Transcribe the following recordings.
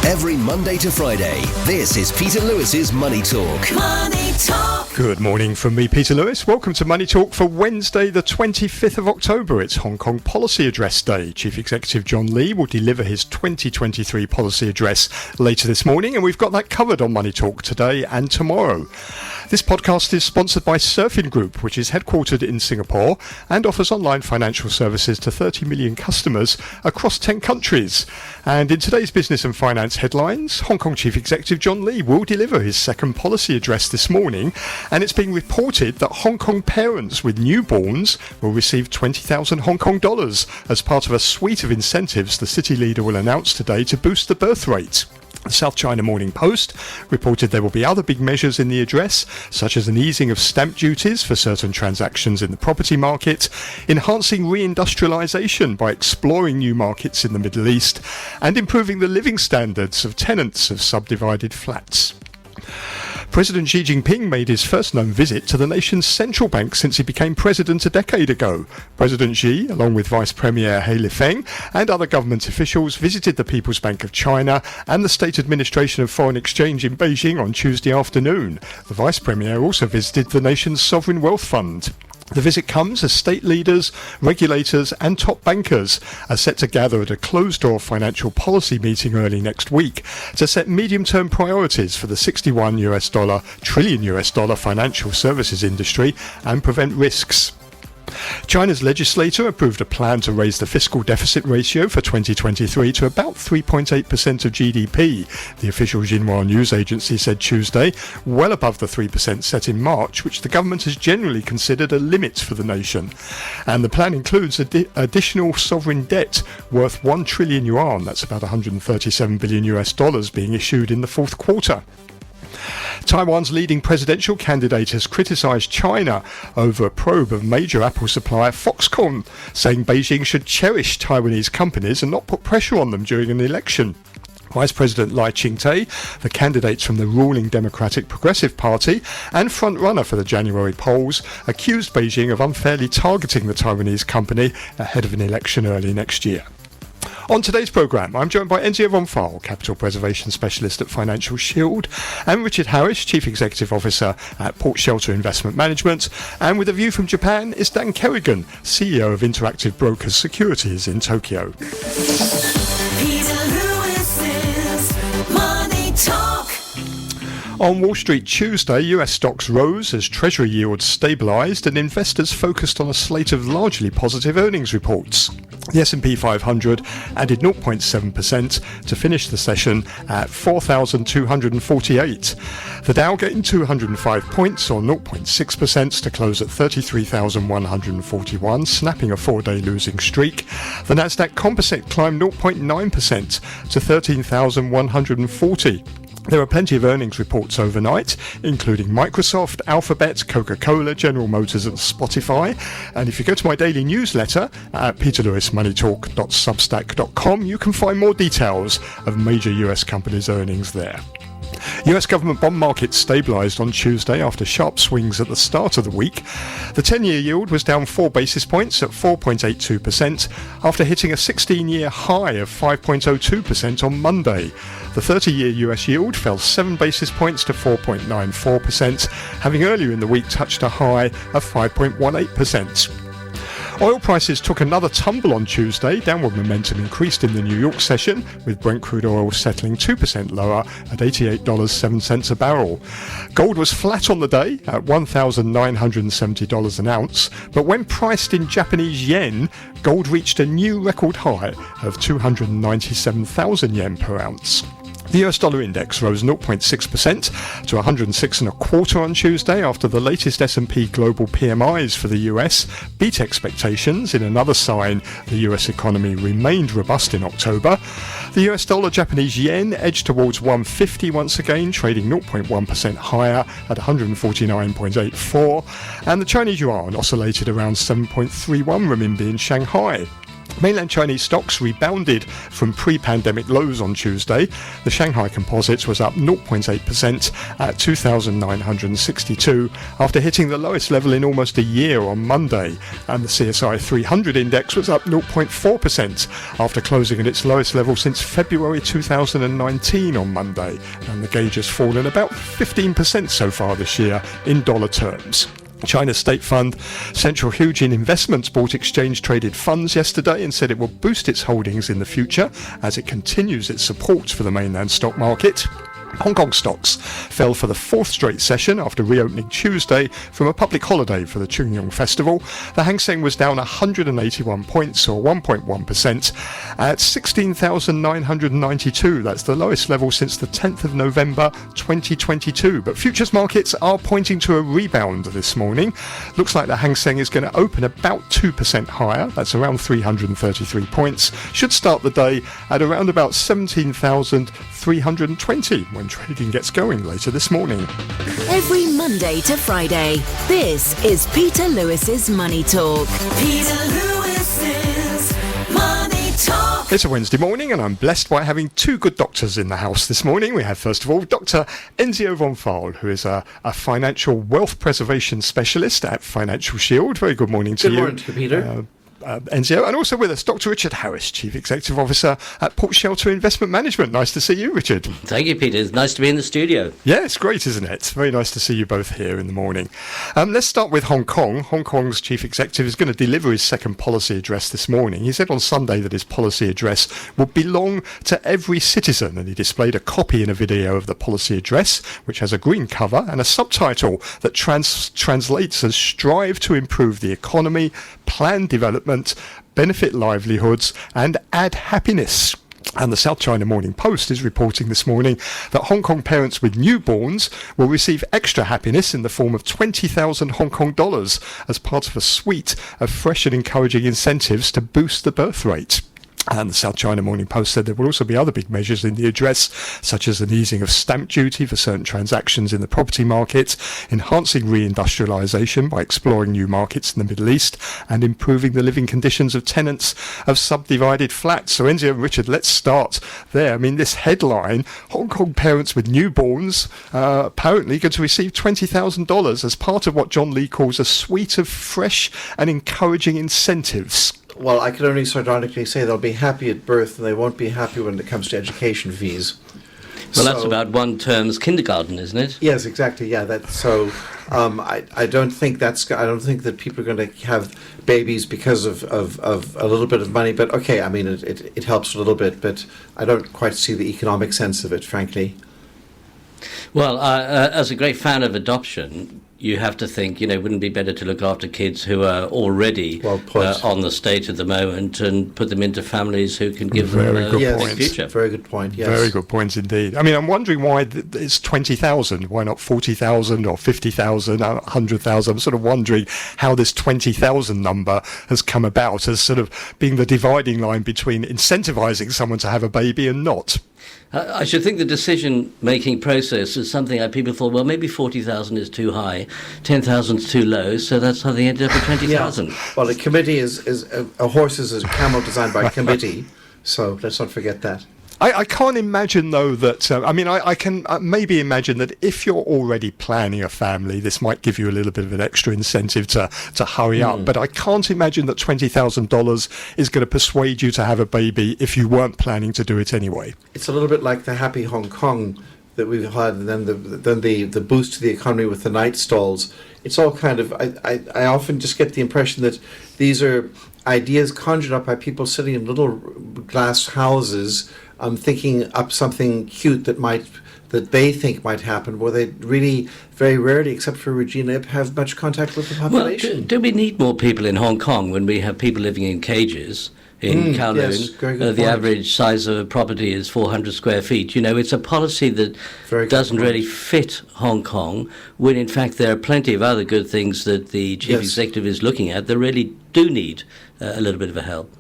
Every Monday to Friday, this is Peter Lewis's Money Talk. Money Talk. Good morning from me, Peter Lewis. Welcome to Money Talk for Wednesday, the 25th of October. It's Hong Kong Policy Address Day. Chief Executive John Lee will deliver his 2023 policy address later this morning, and we've got that covered on Money Talk today and tomorrow. This podcast is sponsored by Surfing Group, which is headquartered in Singapore and offers online financial services to 30 million customers across 10 countries. And in today's business and finance headlines, Hong Kong Chief Executive John Lee will deliver his second policy address this morning, and it's being reported that Hong Kong parents with newborns will receive 20,000 Hong Kong dollars as part of a suite of incentives the city leader will announce today to boost the birth rate. The South China Morning Post reported there will be other big measures in the address, such as an easing of stamp duties for certain transactions in the property market, enhancing reindustrialisation by exploring new markets in the Middle East, and improving the living standards of tenants of subdivided flats. President Xi Jinping made his first known visit to the nation's central bank since he became president a decade ago. President Xi, along with Vice Premier He Lifeng and other government officials, visited the People's Bank of China and the State Administration of Foreign Exchange in Beijing on Tuesday afternoon. The Vice Premier also visited the nation's sovereign wealth fund. The visit comes as state leaders, regulators and top bankers are set to gather at a closed-door financial policy meeting early next week to set medium-term priorities for the $61 trillion financial services industry and prevent risks. China's legislature approved a plan to raise the fiscal deficit ratio for 2023 to about 3.8% of GDP, the official Xinhua news agency said Tuesday, well above the 3% set in March, which the government has generally considered a limit for the nation. And the plan includes additional sovereign debt worth 1 trillion yuan, that's about $137 billion being issued in the fourth quarter. Taiwan's leading presidential candidate has criticised China over a probe of major Apple supplier Foxconn, saying Beijing should cherish Taiwanese companies and not put pressure on them during an election. Vice President Lai Ching-te, the candidate from the ruling Democratic Progressive Party and front-runner for the January polls, accused Beijing of unfairly targeting the Taiwanese company ahead of an election early next year. On today's programme, I'm joined by Enzio von Pfeil, Capital Preservation Specialist at Financial Shield, and Richard Harris, Chief Executive Officer at Port Shelter Investment Management. And with a view from Japan is Dan Kerrigan, CEO of Interactive Brokers Securities in Tokyo. On Wall Street Tuesday, US stocks rose as Treasury yields stabilised and investors focused on a slate of largely positive earnings reports. The S&P 500 added 0.7% to finish the session at 4,248. The Dow gained 205 points or 0.6% to close at 33,141, snapping a four-day losing streak. The Nasdaq Composite climbed 0.9% to 13,140. There are plenty of earnings reports overnight, including Microsoft, Alphabet, Coca-Cola, General Motors and Spotify. And if you go to my daily newsletter at peterlewismoneytalk.substack.com, you can find more details of major US companies' earnings there. US government bond markets stabilised on Tuesday after sharp swings at the start of the week. The 10-year yield was down 4 basis points at 4.82% after hitting a 16-year high of 5.02% on Monday. The 30-year US yield fell 7 basis points to 4.94%, having earlier in the week touched a high of 5.18%. Oil prices took another tumble on Tuesday. Downward momentum increased in the New York session, with Brent crude oil settling 2% lower at $88.07 a barrel. Gold was flat on the day at $1,970 an ounce, but when priced in Japanese yen, gold reached a new record high of 297,000 yen per ounce. The US dollar index rose 0.6% to 106.25 on Tuesday after the latest S&P global PMIs for the US beat expectations in another sign the US economy remained robust in October. The US dollar Japanese yen edged towards 150 once again, trading 0.1% higher at 149.84, and the Chinese yuan oscillated around 7.31 renminbi in Shanghai. Mainland Chinese stocks rebounded from pre-pandemic lows on Tuesday. The Shanghai Composite was up 0.8% at 2,962 after hitting the lowest level in almost a year on Monday. And the CSI 300 index was up 0.4% after closing at its lowest level since February 2019 on Monday. And the gauge has fallen about 15% so far this year in dollar terms. China's state fund Central Huijin Investments bought exchange-traded funds yesterday and said it will boost its holdings in the future as it continues its support for the mainland stock market. Hong Kong stocks fell for the fourth straight session after reopening Tuesday from a public holiday for the Chungyong Festival. The Hang Seng was down 181 points or 1.1% at 16,992. That's the lowest level since the 10th of November 2022. But futures markets are pointing to a rebound this morning. Looks like the Hang Seng is going to open about 2% higher. That's around 333 points. Should start the day at around about 17,320 when trading gets going later this morning. Every Monday to Friday, this is Peter Lewis's Money Talk. Peter Lewis's Money Talk. It's a Wednesday morning and I'm blessed by having two good doctors in the house this morning. We have, first of all, Dr. Enzio von Pfeil, who is a financial wealth preservation specialist at Financial Shield. Very good morning to you. Good morning to you, Peter. Enzio, and also with us, Dr. Richard Harris, Chief Executive Officer at Port Shelter Investment Management. Nice to see you, Richard. Thank you, Peter. It's nice to be in the studio. Yeah, it's great, isn't it? Very nice to see you both here in the morning. Let's start with Hong Kong. Hong Kong's Chief Executive is going to deliver his second policy address this morning. He said on Sunday that his policy address would belong to every citizen, and he displayed a copy in a video of the policy address, which has a green cover and a subtitle that translates as "Strive to improve the economy, plan development, benefit livelihoods and add happiness." And the South China Morning Post is reporting this morning that Hong Kong parents with newborns will receive extra happiness in the form of 20,000 Hong Kong dollars as part of a suite of fresh and encouraging incentives to boost the birth rate. And the South China Morning Post said there will also be other big measures in the address, such as an easing of stamp duty for certain transactions in the property market, enhancing reindustrialisation by exploring new markets in the Middle East, and improving the living conditions of tenants of subdivided flats. So, Enzio and Richard, let's start there. I mean, this headline, Hong Kong parents with newborns apparently going to receive $20,000 as part of what John Lee calls a suite of fresh and encouraging incentives. Well, I could only sardonically say they'll be happy at birth and they won't be happy when it comes to education fees. Well, that's about one term's kindergarten, isn't it? Yes, exactly. Yeah, that's so. I don't think that people are going to have babies because of a little bit of money. But okay, I mean, it helps a little bit, but I don't quite see the economic sense of it, frankly. Well, as a great fan of adoption, you have to think, wouldn't it be better to look after kids who are already on the state at the moment and put them into families who can give them a future? Very good point, yes. Very good points indeed. I mean, I'm wondering why it's 20,000. Why not 40,000 or 50,000, 100,000? I'm sort of wondering how this 20,000 number has come about as sort of being the dividing line between incentivising someone to have a baby and not. I should think the decision-making process is something like people thought, well, maybe 40,000 is too high, 10,000 is too low, so that's how they ended up with 20,000. Yeah. Well, a committee is a horse is a camel designed by a committee, so let's not forget that. I can't imagine, though, that... I can maybe imagine that if you're already planning a family, this might give you a little bit of an extra incentive to hurry up. But I can't imagine that $20,000 is going to persuade you to have a baby if you weren't planning to do it anyway. It's a little bit like the Happy Hong Kong that we've had, and then the boost to the economy with the night stalls. It's all kind of... I often just get the impression that these are ideas conjured up by people sitting in little glass houses, thinking up something cute that they think might happen, where they really very rarely, except for Regina Ip, have much contact with the population. Well, do we need more people in Hong Kong when we have people living in cages? In Kowloon, yes, very good the point. average size of a property is 400 square feet. It's a policy that doesn't really fit Hong Kong, when in fact there are plenty of other good things that the Chief Executive is looking at that really do need a little bit of a help.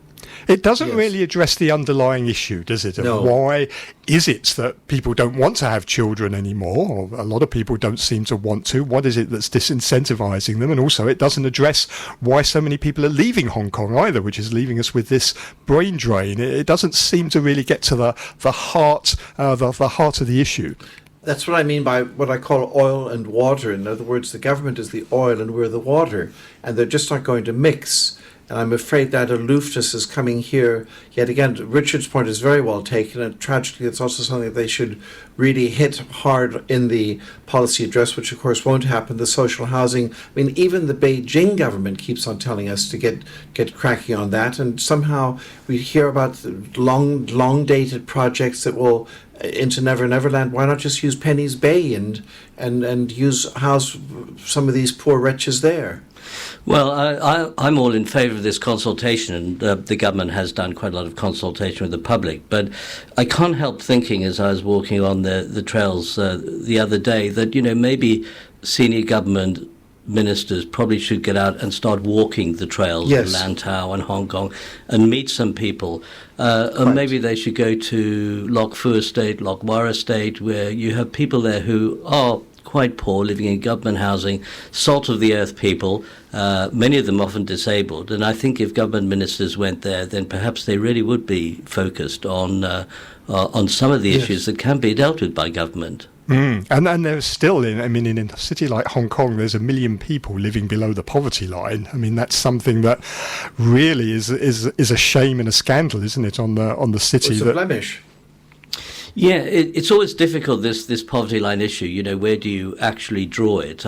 It doesn't really address the underlying issue, does it? No. Why is it that people don't want to have children anymore, or a lot of people don't seem to want to? What is it that's disincentivizing them? And also, it doesn't address why so many people are leaving Hong Kong either, which is leaving us with this brain drain. It doesn't seem to really get to the heart of the issue. That's what I mean by what I call oil and water. In other words, the government is the oil and we're the water, and they're just not going to mix. And I'm afraid that aloofness is coming here yet again. Richard's point is very well taken, and tragically it's also something that they should really hit hard in the policy address, which of course won't happen. The social housing, I mean, even the Beijing government keeps on telling us to get cracking on that, and somehow we hear about long dated projects that will into Never Neverland. Why not just use Penny's Bay and house some of these poor wretches there? Well, I'm all in favour of this consultation, and the government has done quite a lot of consultation with the public. But I can't help thinking, as I was walking on the trails the other day, that maybe senior government ministers probably should get out and start walking the trails of Lantau and Hong Kong and meet some people. And maybe they should go to Lok Fu Estate, Lok Wara Estate, where you have people there who are quite poor, living in government housing, salt of the earth people, many of them often disabled. And I think if government ministers went there, then perhaps they really would be focused on some of the issues that can be dealt with by government. And there's still, in a city like Hong Kong, there's 1 million people living below the poverty line. I mean, that's something that really is a shame and a scandal, isn't it, on the city? It's a blemish. Yeah, it's always difficult, this poverty line issue. Where do you actually draw it?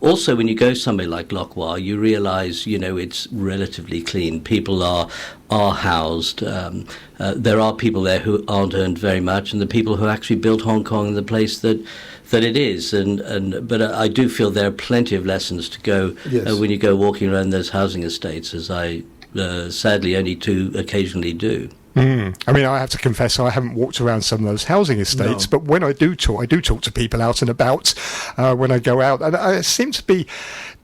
Also, when you go somewhere like Lok Wah, you realise, it's relatively clean. People are housed. There are people there who aren't earned very much, and the people who actually built Hong Kong in the place that it is. But I do feel there are plenty of lessons to go when you go walking around those housing estates, as I sadly only too occasionally do. I mean, I have to confess, I haven't walked around some of those housing estates, but when I do talk to people out and about when I go out, and I seem to be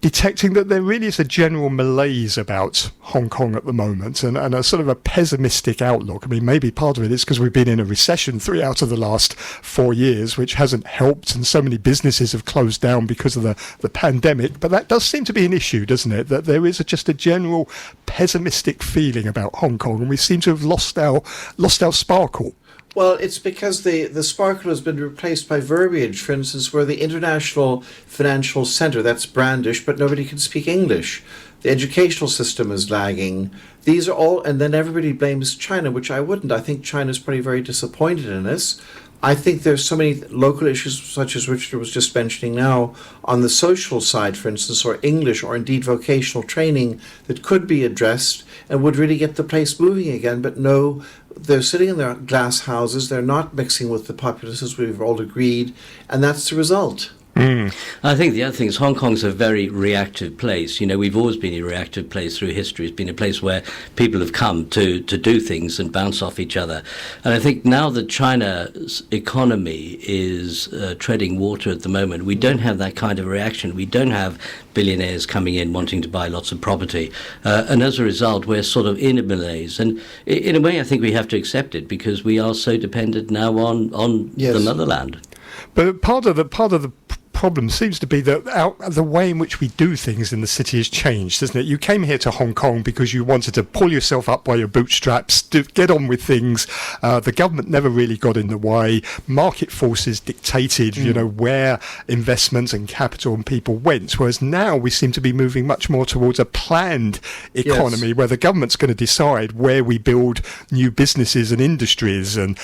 detecting that there really is a general malaise about Hong Kong at the moment, and a sort of a pessimistic outlook. I mean, maybe part of it is because we've been in a recession 3 out of the last 4 years, which hasn't helped, and so many businesses have closed down because of the pandemic. But that does seem to be an issue, doesn't it? That there is just a general pessimistic feeling about Hong Kong, and we seem to have lost our sparkle. Well, it's because the sparkle has been replaced by verbiage. For instance, we're the international financial centre. That's brandish, but nobody can speak English. The educational system is lagging. These are all, and then everybody blames China, which I wouldn't. I think China's probably very disappointed in us. I think there's so many local issues, such as Richard was just mentioning now, on the social side, for instance, or English, or indeed vocational training, that could be addressed and would really get the place moving again. But no, they're sitting in their glass houses. They're not mixing with the populace, as we've all agreed, and that's the result. I think the other thing is Hong Kong's a very reactive place. We've always been a reactive place through history. It's been a place where people have come to do things and bounce off each other. And I think now that China's economy is treading water at the moment, we don't have that kind of reaction. We don't have billionaires coming in wanting to buy lots of property. And as a result, we're sort of in a malaise. And in a way, I think we have to accept it, because we are so dependent now on the motherland. But part of the problem seems to be that the way in which we do things in the city has changed, doesn't it? You came here to Hong Kong because you wanted to pull yourself up by your bootstraps, to get on with things. The government never really got in the way. Market forces dictated, where investment and capital and people went. Whereas now we seem to be moving much more towards a planned economy, where the government's going to decide where we build new businesses and industries, and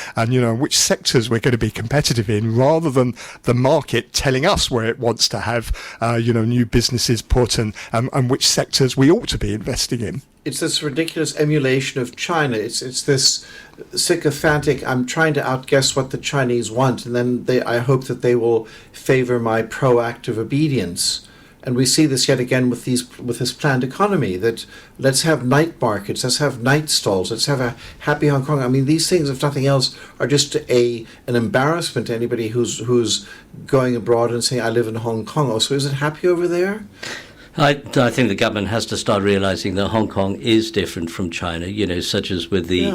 which sectors we're going to be competitive in, rather than the market telling us where it wants to have new businesses put, and which sectors we ought to be investing in. It's this ridiculous emulation of China. It's this sycophantic, I'm trying to outguess what the Chinese want, and then I hope that they will favor my proactive obedience. And we see this yet again with this planned economy, that let's have night markets, let's have night stalls, let's have a happy Hong Kong. I mean, these things, if nothing else, are just an embarrassment to anybody who's going abroad and saying, I live in Hong Kong. Oh, so is it happy over there? I think the government has to start realizing that Hong Kong is different from China, such as with the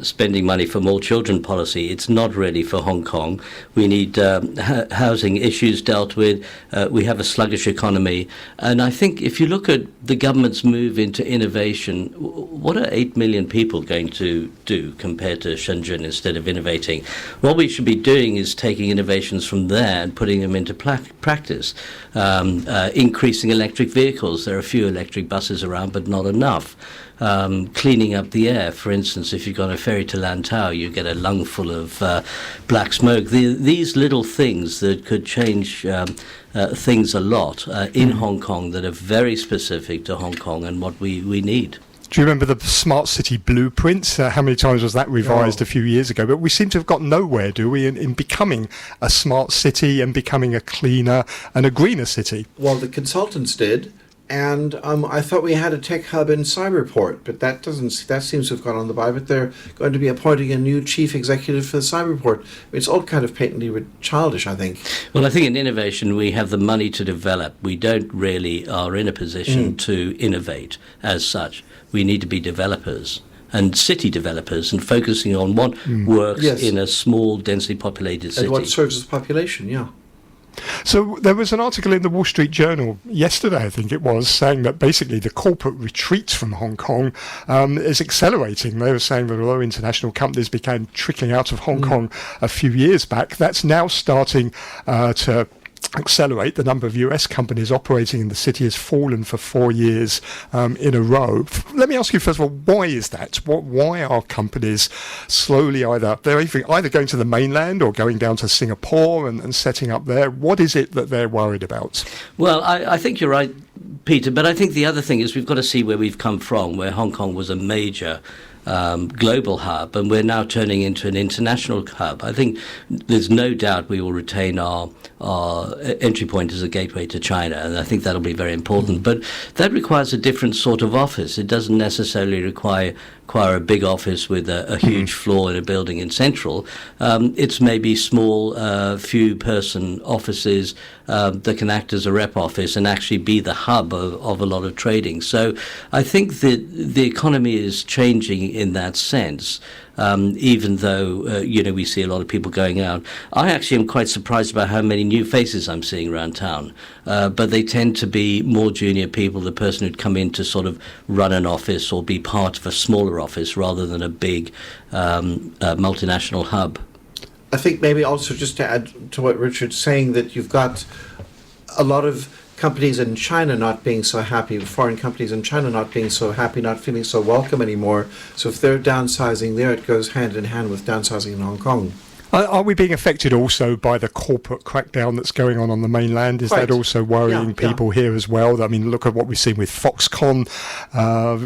spending money for more children policy. It's not ready for Hong Kong. We need housing issues dealt with. We have a sluggish economy. And I think if you look at the government's move into innovation, what are 8 million people going to do compared to Shenzhen instead of innovating? What we should be doing is taking innovations from there and putting them into practice. Increasing electric vehicles. There are a few electric buses around, but not enough. Cleaning up the air. For instance, if you've got a ferry to Lantau, you get a lung full of black smoke. These little things that could change things a lot in Hong Kong that are very specific to Hong Kong and what we need. Do you remember the Smart City Blueprint? How many times was that revised a few years ago? But we seem to have got nowhere, do we, in becoming a smart city and becoming a cleaner and a greener city? Well, the consultants did, and I thought we had a tech hub in Cyberport, but that seems to have gone on the by. But they're going to be appointing a new chief executive for the Cyberport. It's all kind of patently childish, I think. Well, I think in innovation we have the money to develop. We don't really are in a position to innovate as such. We need to be developers and city developers and focusing on what works in a small, densely populated city. And what serves the population, So there was an article in the Wall Street Journal yesterday, I think it was, saying that basically the corporate retreat from Hong Kong is accelerating. They were saying that although international companies began trickling out of Hong Kong a few years back, that's now starting to accelerate. The number of US companies operating in the city has fallen for 4 years in a row. Let me ask you first of all, why is that? Why are companies slowly either going to the mainland or going down to Singapore and setting up there? What is it that they're worried about? Well, I think you're right, Peter, but I think the other thing is we've got to see where we've come from, where Hong Kong was a major global hub, and we're now turning into an international hub. I think there's no doubt we will retain our entry point as a gateway to China, and I think that'll be very important. But that requires a different sort of office. It doesn't necessarily require a big office with a huge floor in a building in Central. It's maybe small, few-person offices that can act as a rep office and actually be the hub of a lot of trading. So I think that the economy is changing in that sense. Even though, we see a lot of people going out. I actually am quite surprised about how many new faces I'm seeing around town. But they tend to be more junior people, the person who'd come in to sort of run an office or be part of a smaller office rather than a big multinational hub. I think maybe also just to add to what Richard's saying, that you've got a lot of companies in China not being so happy, foreign companies in China not being so happy, not feeling so welcome anymore. So if they're downsizing there, it goes hand in hand with downsizing in Hong Kong. Are we being affected also by the corporate crackdown that's going on the mainland? Is that also worrying people here as well? I mean, look at what we've seen with Foxconn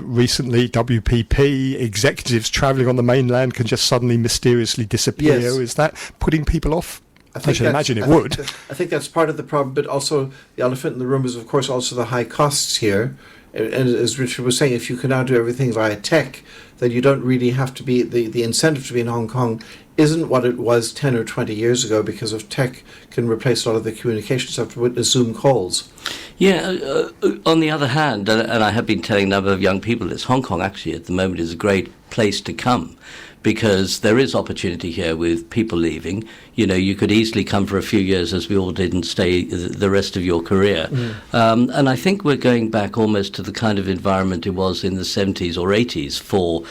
recently, WPP, executives travelling on the mainland can just suddenly mysteriously disappear. Yes. Is that putting people off? I should imagine it would. I think that's part of the problem, but also the elephant in the room is, of course, also the high costs here. And as Richard was saying, if you can now do everything via tech, then you don't really have to be, the incentive to be in Hong Kong isn't what it was 10 or 20 years ago, because of tech can replace a lot of the communication stuff with Zoom calls. Yeah, on the other hand, and I have been telling a number of young people this, Hong Kong actually at the moment is a great place to come, because there is opportunity here with people leaving. You could easily come for a few years, as we all did, and stay the rest of your career. And I think we're going back almost to the kind of environment it was in the 70s or 80s for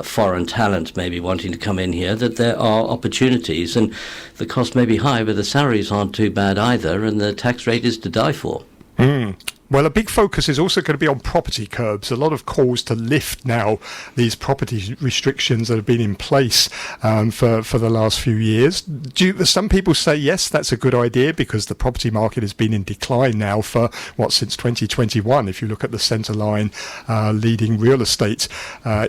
foreign talent maybe wanting to come in here, that there are opportunities. And the cost may be high, but the salaries aren't too bad either, and the tax rate is to die for. Well, a big focus is also going to be on property curbs. A lot of calls to lift now these property restrictions that have been in place for the last few years. Some people say, yes, that's a good idea, because the property market has been in decline now for, since 2021, if you look at the Centerline leading real estate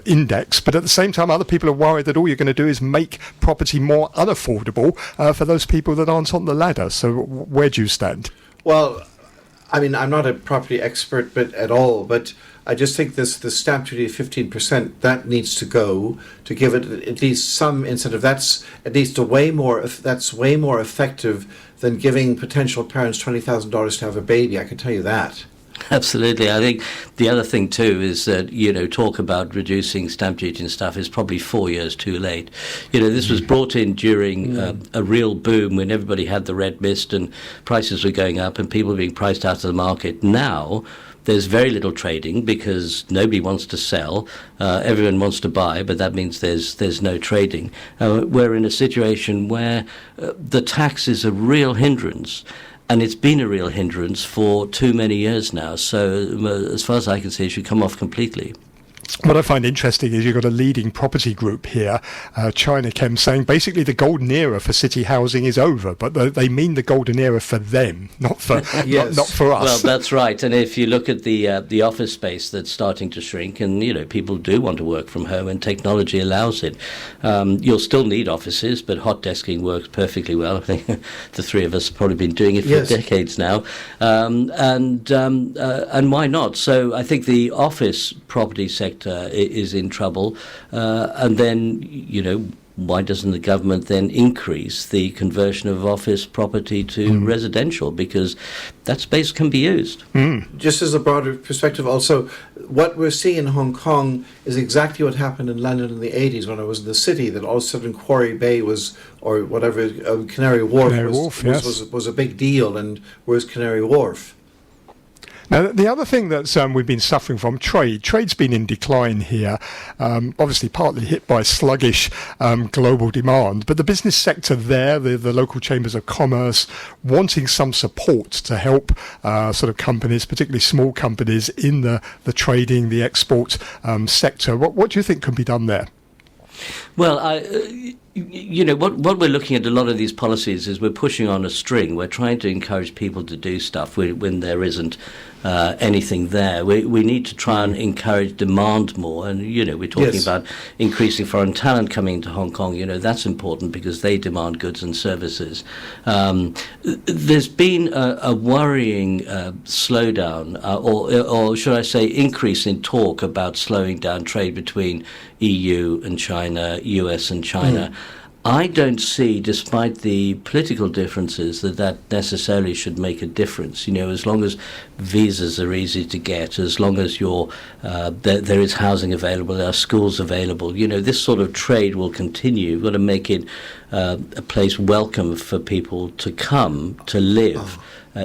index. But at the same time, other people are worried that all you're going to do is make property more unaffordable for those people that aren't on the ladder. So where do you stand? Well, I mean, I'm not a property expert at all, but I just think the stamp duty of 15%, that needs to go, to give it at least some incentive. That's at least way more effective than giving potential parents $20,000 to have a baby. I can tell you that. Absolutely. I think the other thing too is that, talk about reducing stamp duty and stuff is probably 4 years too late. This was brought in during a real boom when everybody had the red mist and prices were going up and people were being priced out of the market. Now there's very little trading because nobody wants to sell. Everyone wants to buy, but that means there's no trading. We're in a situation where the tax is a real hindrance. And it's been a real hindrance for too many years now. So as far as I can see, it should come off completely. What I find interesting is you've got a leading property group here, China Chem, saying basically the golden era for city housing is over, but they mean the golden era for them, not for yes. not for us. Well, that's right. And if you look at the office space that's starting to shrink, and people do want to work from home, and technology allows it, you'll still need offices, but hot desking works perfectly well. I think the three of us have probably been doing it for decades now, and why not? So I think the office property sector is in trouble, and then why doesn't the government then increase the conversion of office property to residential, because that space can be used. Just as a broader perspective also, what we're seeing in Hong Kong is exactly what happened in London in the 80s when I was in the city, that all of a sudden Quarry Bay was, or whatever, Canary Wharf was a big deal, and where's Canary Wharf? Now, the other thing that we've been suffering from, trade's been in decline here, obviously partly hit by sluggish global demand, but the business sector there, the local chambers of commerce, wanting some support to help sort of companies, particularly small companies in the trading, the export sector. What do you think can be done there? Well, what we're looking at a lot of these policies is we're pushing on a string. We're trying to encourage people to do stuff when there isn't anything there. We need to try and encourage demand more. And, we're talking about increasing foreign talent coming into Hong Kong. That's important because they demand goods and services. There's been a worrying slowdown, or should I say increase in talk about slowing down trade between EU and China, US and China. I don't see, despite the political differences, that necessarily should make a difference. As long as visas are easy to get, as long as there is housing available, there are schools available, this sort of trade will continue. You've got to make it a place welcome for people to come to live.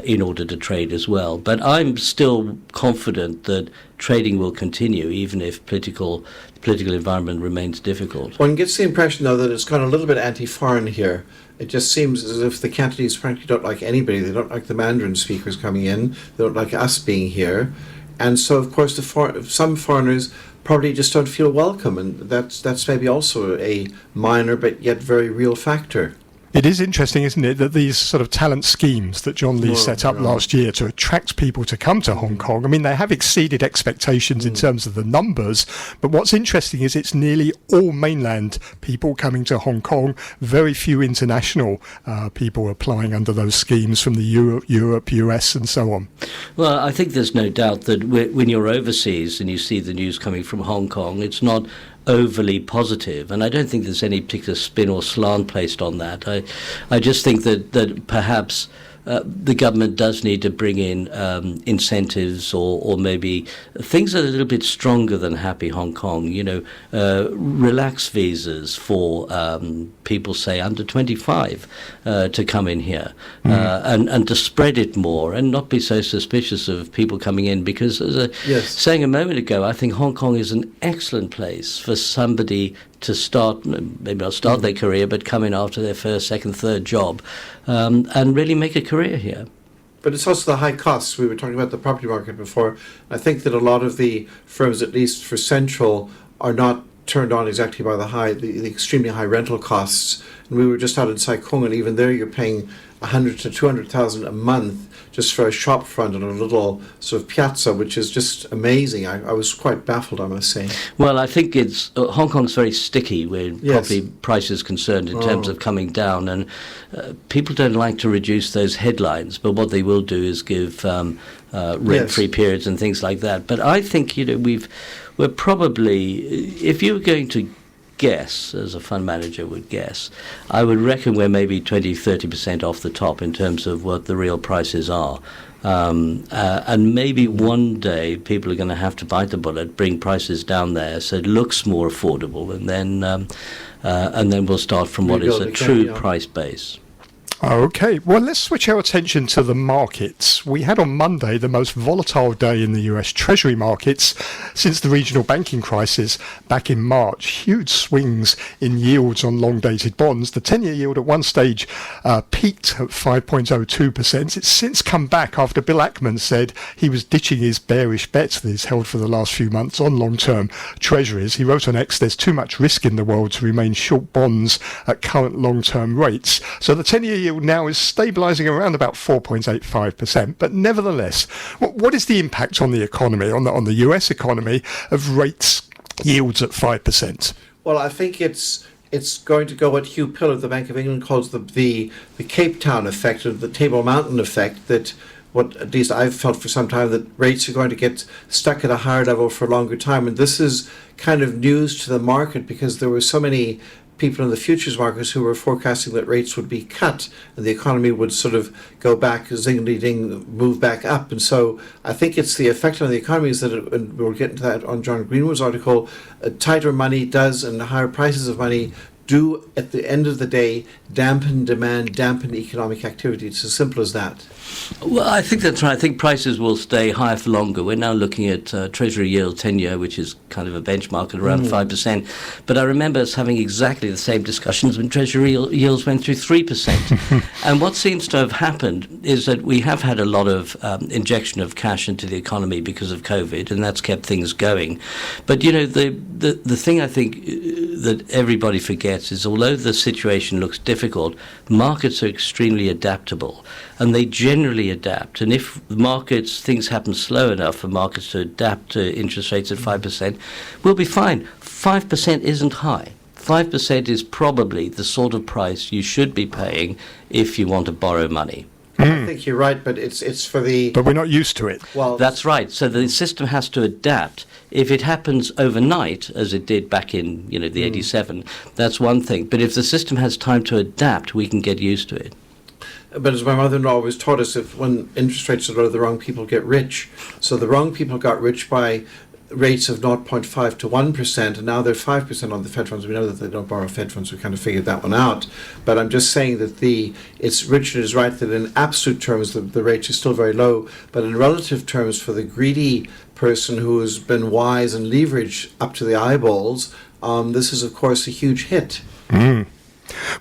In order to trade as well. But I'm still confident that trading will continue even if political environment remains difficult. One gets the impression, though, that it's gone a little bit anti-foreign here. It just seems as if the Cantonese frankly don't like anybody. They don't like the Mandarin speakers coming in. They don't like us being here. And so, of course, some foreigners probably just don't feel welcome. And that's maybe also a minor but yet very real factor. It is interesting, isn't it, that these sort of talent schemes that John Lee set up last year to attract people to come to Hong Kong, I mean, they have exceeded expectations in terms of the numbers, but what's interesting is it's nearly all mainland people coming to Hong Kong, very few international people applying under those schemes from the Europe, US and so on. Well, I think there's no doubt that when you're overseas and you see the news coming from Hong Kong, it's not overly positive, and I don't think there's any particular spin or slant placed on that. I just think that perhaps the government does need to bring in incentives or maybe things that are a little bit stronger than Happy Hong Kong, relax visas for people, say, under 25 to come in here and to spread it more and not be so suspicious of people coming in, because as I was saying a moment ago, I think Hong Kong is an excellent place for somebody to start, maybe not start their career, but come in after their first, second, third job and really make a career here. But it's also the high costs. We were talking about the property market before. I think that a lot of the firms, at least for Central, are not turned on exactly by the extremely high rental costs. And we were just out in Sai Kung, and even there you're paying 100 to 200,000 a month just for a shop front and a little sort of piazza, which is just amazing. I was quite baffled, I must say. Well, I think it's Hong Kong's very sticky where property price is concerned in terms of coming down, and people don't like to reduce those headlines, but what they will do is give rent-free periods and things like that. But I think we're probably, if you're going to guess, as a fund manager would guess, I would reckon we're maybe 20-30% off the top in terms of what the real prices are. And maybe one day people are going to have to bite the bullet, bring prices down there so it looks more affordable, and then we'll start from what is a true price base. Okay, well, let's switch our attention to the markets. We had on Monday the most volatile day in the US Treasury markets since the regional banking crisis back in March. Huge swings in yields on long-dated bonds. The 10-year yield at one stage peaked at 5.02%. It's since come back after Bill Ackman said he was ditching his bearish bets that he's held for the last few months on long-term Treasuries. He wrote on X, "There's too much risk in the world to remain short bonds at current long-term rates." So the 10-year yield now is stabilising around about 4.85%. But nevertheless, what is the impact on the economy, on the US economy, of rates yields at 5%? Well, I think it's going to go what Hugh Pill of the Bank of England calls the Cape Town effect, or the Table Mountain effect, that what at least I've felt for some time, that rates are going to get stuck at a higher level for a longer time. And this is kind of news to the market, because there were so many people in the futures markets who were forecasting that rates would be cut and the economy would sort of go back, zing-a-ding, move back up. And so I think it's the effect on the economy is that, and we'll get into that on John Greenwood's article, tighter money does, and higher prices of money do, at the end of the day, dampen demand, dampen economic activity. It's as simple as that. Well, I think that's right. I think prices will stay higher for longer. We're now looking at Treasury yield 10-year, which is kind of a benchmark at around 5%. But I remember us having exactly the same discussions when Treasury yields went through 3%. And what seems to have happened is that we have had a lot of injection of cash into the economy because of COVID, and that's kept things going. But, you know, the thing I think that everybody forgets is, although the situation looks difficult, markets are extremely adaptable, and they generally adapt. And if things happen slow enough for markets to adapt to interest rates at 5%, we'll be fine. 5% isn't high. 5% is probably the sort of price you should be paying if you want to borrow money. I think you're right, but it's for the... But we're not used to it. Well, that's right. So the system has to adapt. If it happens overnight, as it did back in, the 87, that's one thing. But if the system has time to adapt, we can get used to it. But as my mother-in-law always taught us, when interest rates are low, the wrong people get rich. So the wrong people got rich by rates of 0.5 to 1%, and now they're 5% on the Fed funds. We know that they don't borrow Fed funds. We kind of figured that one out. But I'm just saying that Richard is right that in absolute terms the rate is still very low, but in relative terms, for the greedy person who has been wise and leveraged up to the eyeballs, this is of course a huge hit.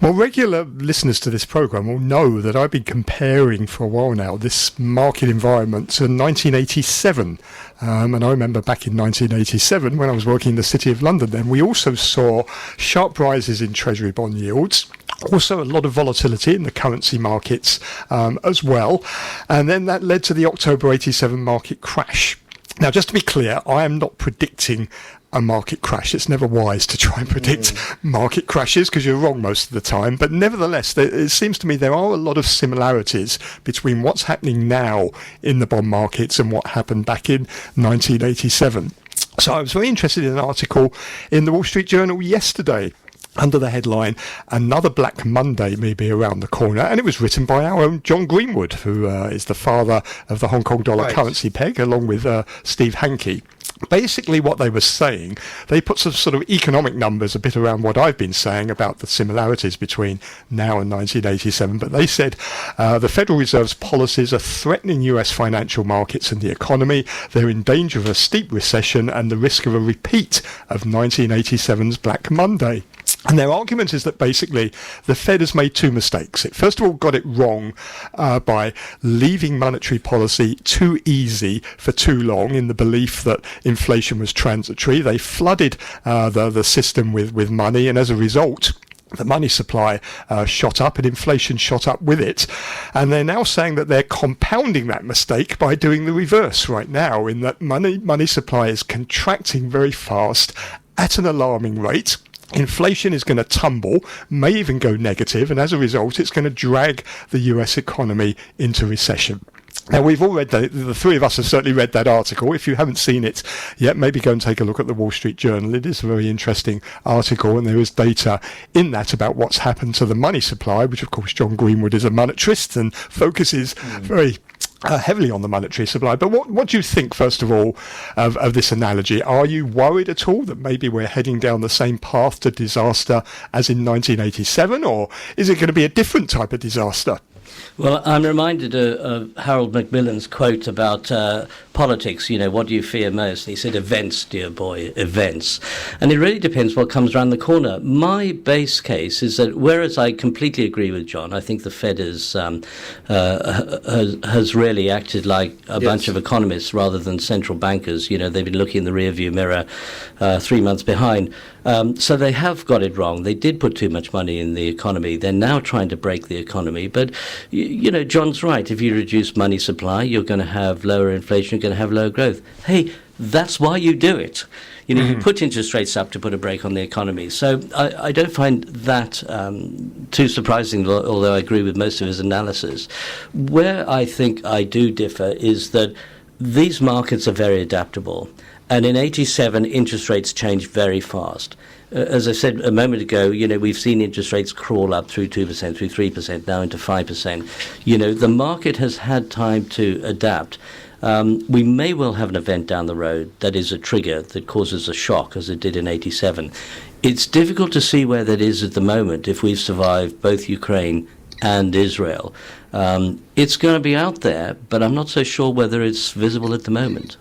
Well, regular listeners to this programme will know that I've been comparing for a while now this market environment to 1987. And I remember back in 1987, when I was working in the City of London then, we also saw sharp rises in Treasury bond yields. Also a lot of volatility in the currency markets as well. And then that led to the October 87 market crash. Now, just to be clear, I am not predicting a market crash. It's never wise to try and predict market crashes because you're wrong most of the time. But nevertheless, it seems to me there are a lot of similarities between what's happening now in the bond markets and what happened back in 1987. So I was very interested in an article in the Wall Street Journal yesterday under the headline, "Another Black Monday may be around the corner," and it was written by our own John Greenwood, who is the father of the Hong Kong dollar currency peg, along with Steve Hanke. Basically what they were saying, they put some sort of economic numbers a bit around what I've been saying about the similarities between now and 1987, but they said the Federal Reserve's policies are threatening US financial markets and the economy. They're in danger of a steep recession and the risk of a repeat of 1987's Black Monday. And their argument is that basically the Fed has made two mistakes. It first of all got it wrong by leaving monetary policy too easy for too long in the belief that inflation was transitory. They flooded the system with money, and as a result, the money supply shot up and inflation shot up with it. And they're now saying that they're compounding that mistake by doing the reverse right now, in that money supply is contracting very fast at an alarming rate. Inflation is going to tumble, may even go negative, and as a result, it's going to drag the US economy into recession. Now, we've all read that. The three of us have certainly read that article. If you haven't seen it yet, maybe go and take a look at the Wall Street Journal. It is a very interesting article, and there is data in that about what's happened to the money supply, which, of course, John Greenwood is a monetarist and focuses very heavily on the monetary supply. But what do you think, first of all, of this analogy? Are you worried at all that maybe we're heading down the same path to disaster as in 1987, or is it going to be a different type of disaster? Well, I'm reminded of Harold Macmillan's quote about politics. What do you fear most? And he said, events, dear boy, events. And it really depends what comes around the corner. My base case is that, whereas I completely agree with John, I think the Fed has really acted like a bunch of economists rather than central bankers. They've been looking in the rearview mirror 3 months behind. So they have got it wrong. They did put too much money in the economy. They're now trying to break the economy. But, John's right. If you reduce money supply, you're going to have lower inflation, you're going to have lower growth. Hey, that's why you do it. You put interest rates up to put a brake on the economy. So I don't find that too surprising, although I agree with most of his analysis. Where I think I do differ is that these markets are very adaptable. And in 87, interest rates changed very fast. As I said a moment ago, we've seen interest rates crawl up through 2%, through 3%, now into 5%. The market has had time to adapt. We may well have an event down the road that is a trigger that causes a shock, as it did in 87. It's difficult to see where that is at the moment if we've survived both Ukraine and Israel. It's going to be out there, but I'm not so sure whether it's visible at the moment.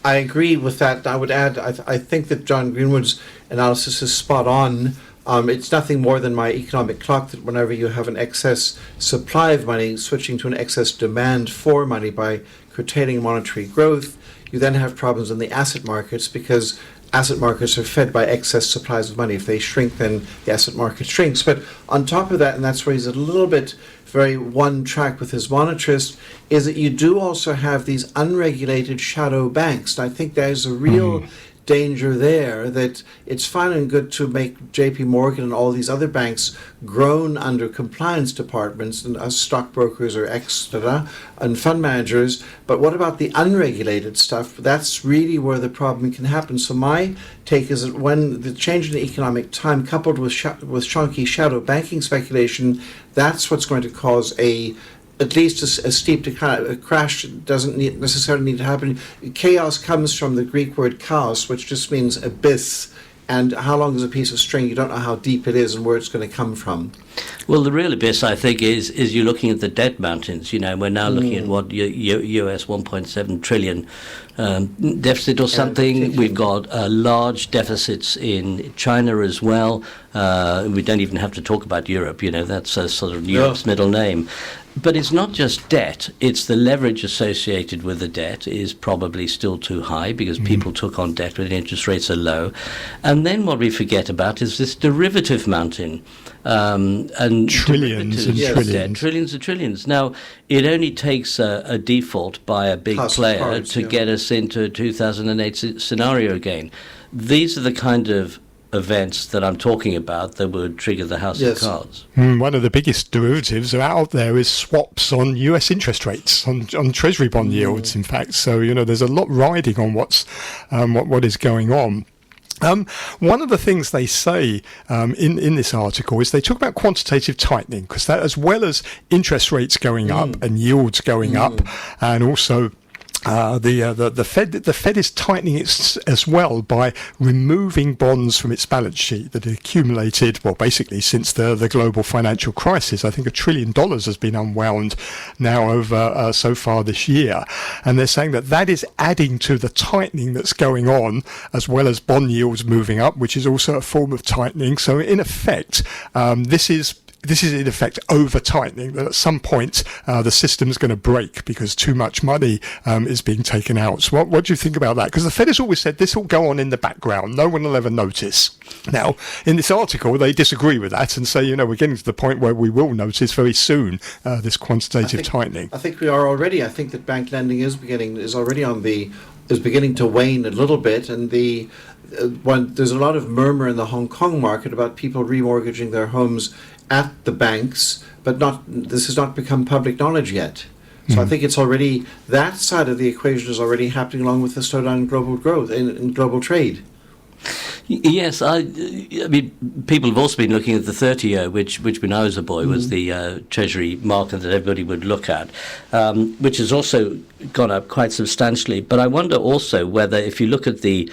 I agree with that. I would add, I think that John Greenwood's analysis is spot on. It's nothing more than my economic clock, that whenever you have an excess supply of money, switching to an excess demand for money by curtailing monetary growth, you then have problems in the asset markets, because asset markets are fed by excess supplies of money. If they shrink, then the asset market shrinks. But on top of that, and that's where he's a little bit very one track with his monetarist, is that you do also have these unregulated shadow banks. And I think there's a real danger there, that it's fine and good to make JP Morgan and all these other banks groan under compliance departments and as stockbrokers or and fund managers, but what about the unregulated stuff? That's really where the problem can happen. So my take is that when the change in the economic time coupled with chunky shadow banking speculation, that's what's going to cause at least a steep decline. A crash doesn't necessarily need to happen. Chaos comes from the Greek word chaos, which just means abyss. And how long is a piece of string? You don't know how deep it is and where it's going to come from. Well, the real abyss, I think, is you're looking at the debt mountains. We're now looking at what US 1.7 trillion deficit or something. We've got large deficits in China as well. We don't even have to talk about Europe. That's sort of Europe's middle name. But it's not just debt, it's the leverage associated with the debt is probably still too high, because people took on debt when interest rates are low. And then what we forget about is this derivative mountain. And trillions and trillions. Debt, trillions and trillions. Now, it only takes a default by a big player to get us into a 2008 scenario again. These are the kind of events that I'm talking about that would trigger the House of Cards. One of the biggest derivatives out there is swaps on US interest rates, on Treasury bond yields, in fact. So, there's a lot riding on what is going on. One of the things they say in this article is they talk about quantitative tightening, because that, as well as interest rates going up and yields going up, and also the Fed is tightening it as well by removing bonds from its balance sheet that had accumulated, well, basically since the global financial crisis. I think $1 trillion has been unwound now over so far this year, and they're saying that is adding to the tightening that's going on, as well as bond yields moving up, which is also a form of tightening. So in effect, this is in effect over tightening, that at some point the system's going to break because too much money is being taken out. So what do you think about that? Because the Fed has always said this will go on in the background, no one will ever notice. Now, in this article, they disagree with that and say, we're getting to the point where we will notice very soon this quantitative tightening. I think we are already. I think that bank lending is beginning to wane a little bit, and there's a lot of murmur in the Hong Kong market about people remortgaging their homes at the banks, but this has not become public knowledge yet. So I think it's already, that side of the equation is already happening along with the slowdown in global growth, in global trade. Yes, I mean, people have also been looking at the 30-year, which when I was a boy was the Treasury market that everybody would look at, which has also gone up quite substantially. But I wonder also whether, if you look at the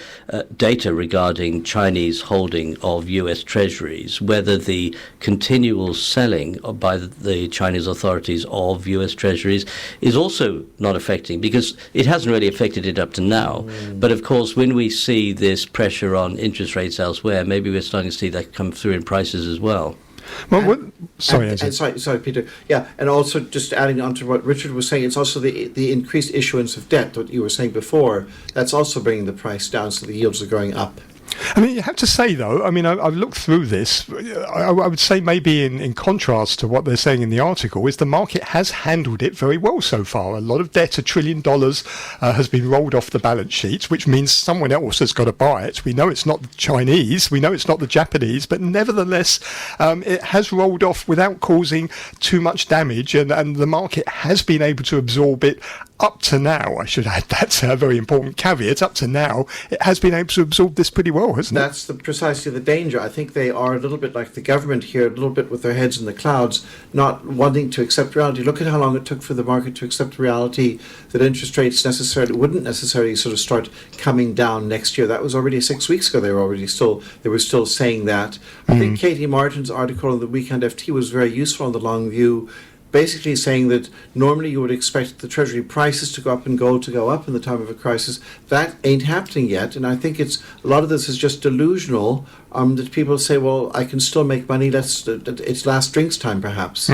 data regarding Chinese holding of U.S. Treasuries, whether the continual selling by the Chinese authorities of U.S. Treasuries is also not affecting, because it hasn't really affected it up to now. But of course, when we see this pressure on interest rates elsewhere, maybe we're starting to see that come through in prices as well. Well, sorry, Peter. Yeah, and also just adding on to what Richard was saying, it's also the increased issuance of debt that you were saying before. That's also bringing the price down, so the yields are going up. I mean, you have to say, though, I mean, I've looked through this. I would say maybe in contrast to what they're saying in the article, is the market has handled it very well so far. A lot of debt, $1 trillion, has been rolled off the balance sheets, which means someone else has got to buy it. We know it's not the Chinese, we know it's not the Japanese, but nevertheless, it has rolled off without causing too much damage, and the market has been able to absorb it up to now. I should add, that's a very important caveat. Up to now, it has been able to absorb this pretty well, hasn't it? That's precisely the danger. I think they are a little bit like the government here, a little bit with their heads in the clouds, not wanting to accept reality. Look at how long it took for the market to accept reality that interest rates wouldn't necessarily sort of start coming down next year. That was already 6 weeks ago. They were still saying that. I think Katie Martin's article in the Weekend FT was very useful on the long view, basically saying that normally you would expect the Treasury prices to go up and gold to go up in the time of a crisis. That ain't happening yet, and I think a lot of this is just delusional, that people say, well, I can still make money, it's last drinks time perhaps.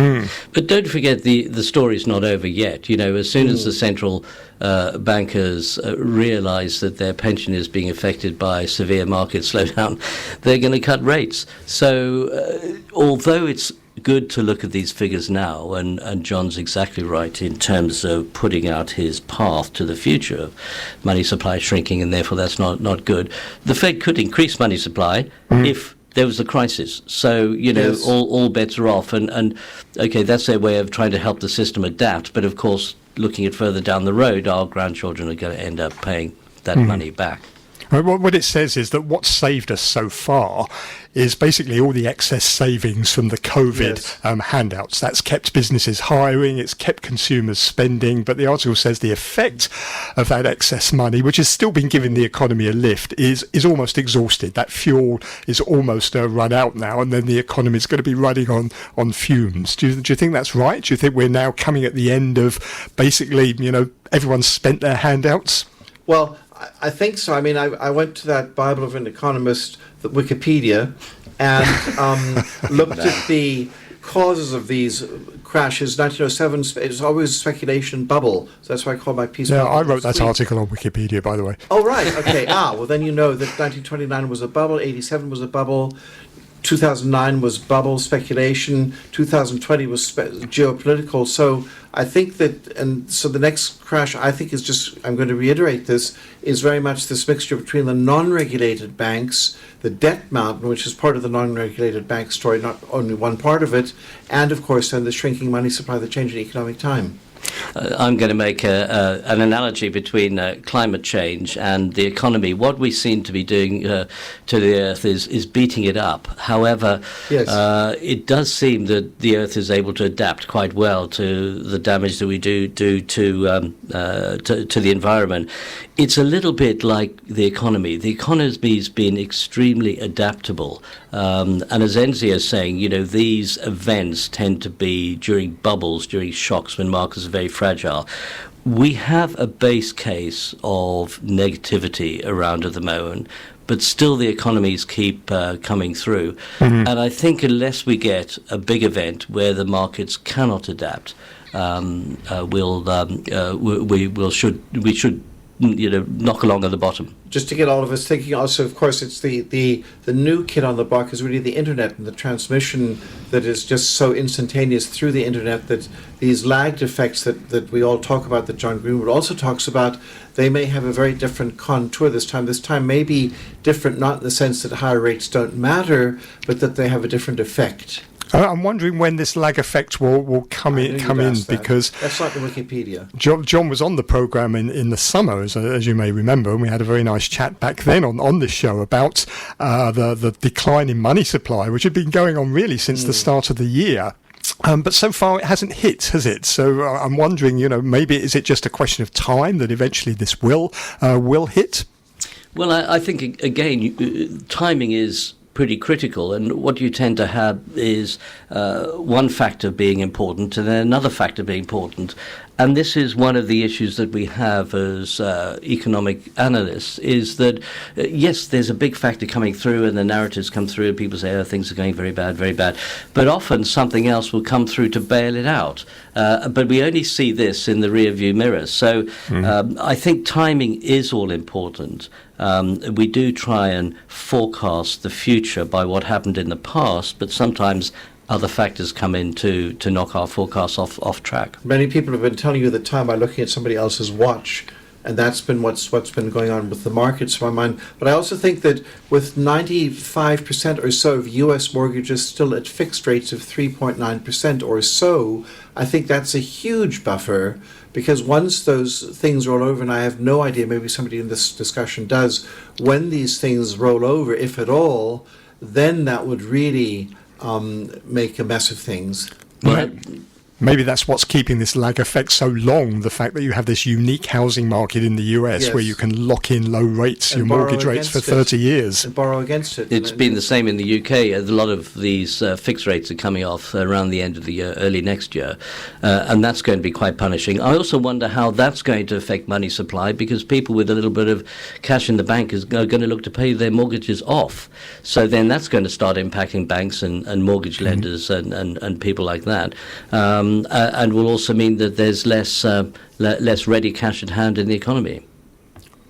But don't forget, the story's not over yet. You know, as soon as the central bankers realise that their pension is being affected by severe market slowdown, they're going to cut rates. So although it's good to look at these figures now, and John's exactly right in terms of putting out his path to the future of money supply shrinking, and therefore that's not good. The Fed could increase money supply if there was a crisis. So, you know, yes, all bets are off. And okay, that's their way of trying to help the system adapt. But of course, looking at further down the road, our grandchildren are going to end up paying that money back. What it says is that what saved us so far is basically all the excess savings from the COVID handouts. That's kept businesses hiring, it's kept consumers spending, but the article says the effect of that excess money, which has still been giving the economy a lift, is almost exhausted. That fuel is almost run out now, and then the economy is going to be running on fumes. Do you think that's right? Do you think we're now coming at the end of basically, you know, everyone's spent their handouts? Well, I think so. I mean, I went to that Bible of an Economist, the Wikipedia, and looked at the causes of these crashes. 1907, it's always speculation bubble. So that's why I call my piece. Yeah, I wrote that article on Wikipedia, by the way. Oh, right. Okay. Well, then you know that 1929 was a bubble, 87 was a bubble, 2009 was bubble speculation, 2020 was geopolitical. So I think that, and so the next crash, I think, is just, I'm going to reiterate this, is very much this mixture between the non-regulated banks, the debt mountain, which is part of the non-regulated bank story, not only one part of it, and of course then the shrinking money supply, the change in economic time. I'm going to make an analogy between climate change and the economy. What we seem to be doing to the Earth is beating it up. However, it does seem that the Earth is able to adapt quite well to the damage that we do to the environment. It's a little bit like the economy. The economy's been extremely adaptable. And as Enzio is saying, you know, these events tend to be during bubbles, during shocks when markets are very fragile. We have a base case of negativity around at the moment, but still the economies keep coming through. And I think unless we get a big event where the markets cannot adapt, we should you know, knock along at the bottom. Just to get all of us thinking also, of course, it's the new kid on the block is really the internet and the transmission that is just so instantaneous through the internet, that these lagged effects that we all talk about, that John Greenwood also talks about, they may have a very different contour this time. This time may be different, not in the sense that higher rates don't matter, but that they have a different effect. I'm wondering when this lag effect will come in because that's like the Wikipedia. John was on the programme in the summer, as you may remember, and we had a very nice chat back then on this show about the decline in money supply, which had been going on really since the start of the year. But so far it hasn't hit, has it? So I'm wondering, maybe is it just a question of time that eventually this will hit? Well, I think, again, timing is pretty critical, and what you tend to have is one factor being important and then another factor being important. And this is one of the issues that we have as economic analysts, is that, yes, there's a big factor coming through and the narratives come through and people say, things are going very bad, very bad. But often something else will come through to bail it out. But we only see this in the rearview mirror. So I think timing is all important. We do try and forecast the future by what happened in the past, but sometimes other factors come in to knock our forecasts off track. Many people have been telling you the time by looking at somebody else's watch, and that's been what's been going on with the markets, in my mind. But I also think that with 95% or so of U.S. mortgages still at fixed rates of 3.9% or so, I think that's a huge buffer, because once those things roll over, and I have no idea, maybe somebody in this discussion does, when these things roll over, if at all, then that would really make a mess of things. Maybe that's what's keeping this lag effect so long, the fact that you have this unique housing market in the US where you can lock in low rates, your mortgage rates for 30 years. And borrow against it. It's been the same in the UK. A lot of these fixed rates are coming off around the end of the year, early next year, and that's going to be quite punishing. I also wonder how that's going to affect money supply, because people with a little bit of cash in the bank are going to look to pay their mortgages off. So then that's going to start impacting banks and mortgage lenders and people like that. And will also mean that there's less ready cash at hand in the economy.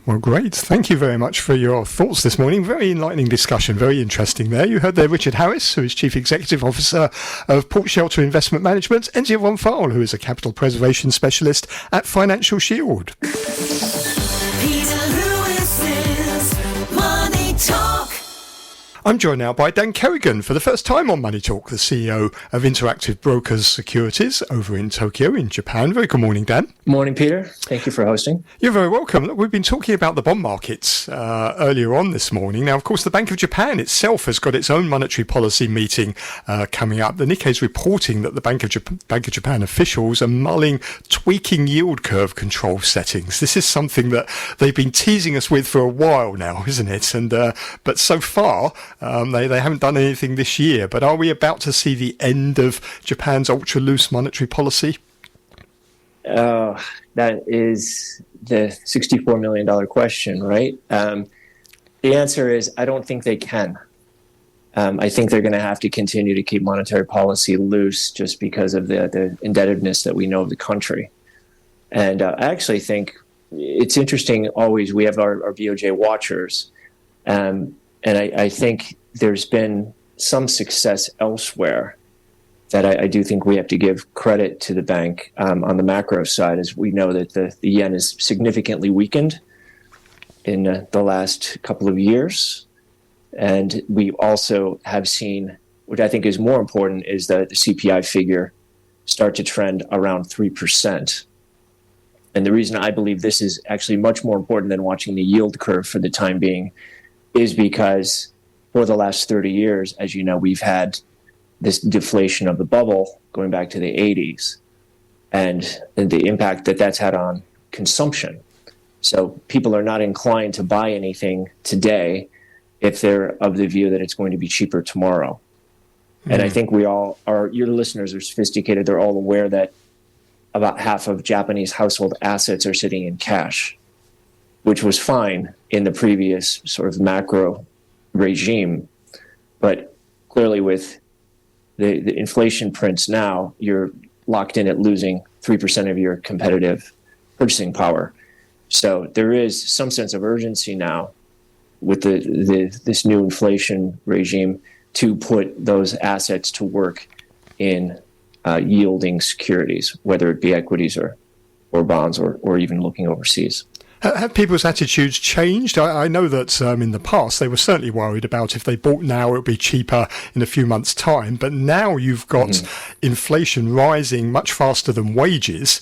Well, great. Thank you very much for your thoughts this morning. Very enlightening discussion, very interesting there. You heard there Richard Harris, who is Chief Executive Officer of Port Shelter Investment Management, Enzio von Pfeil, who is a capital preservation specialist at Financial Shield. I'm joined now by Dan Kerrigan for the first time on Money Talk, the CEO of Interactive Brokers Securities over in Tokyo in Japan. Very good morning, Dan. Morning, Peter. Thank you for hosting. You're very welcome. Look, we've been talking about the bond markets earlier on this morning. Now, of course, the Bank of Japan itself has got its own monetary policy meeting coming up. The Nikkei is reporting that the Bank of Japan officials are mulling tweaking yield curve control settings. This is something that they've been teasing us with for a while now, isn't it? And but so far, they haven't done anything this year. But are we about to see the end of Japan's ultra-loose monetary policy? That is the $64 million question, right? The answer is I don't think they can. I think they're going to have to continue to keep monetary policy loose just because of the indebtedness that we know of the country. And I actually think it's interesting always, we have our BOJ watchers, and I think there's been some success elsewhere that I do think we have to give credit to the bank on the macro side, as we know that the yen is significantly weakened in the last couple of years. And we also have seen, which I think is more important, is that the CPI figure start to trend around 3%. And the reason I believe this is actually much more important than watching the yield curve for the time being is because for the last 30 years, as you know, we've had this deflation of the bubble going back to the 80s and the impact that that's had on consumption. So people are not inclined to buy anything today if they're of the view that it's going to be cheaper tomorrow. Mm-hmm. And I think we all are, your listeners are sophisticated. They're all aware that about half of Japanese household assets are sitting in cash, which was fine in the previous sort of macro regime. But clearly with the inflation prints now, you're locked in at losing 3% of your competitive purchasing power. So there is some sense of urgency now with this new inflation regime to put those assets to work in yielding securities, whether it be equities or bonds or even looking overseas. Have people's attitudes changed? I know that in the past they were certainly worried about if they bought now it would be cheaper in a few months' time, but now you've got inflation rising much faster than wages,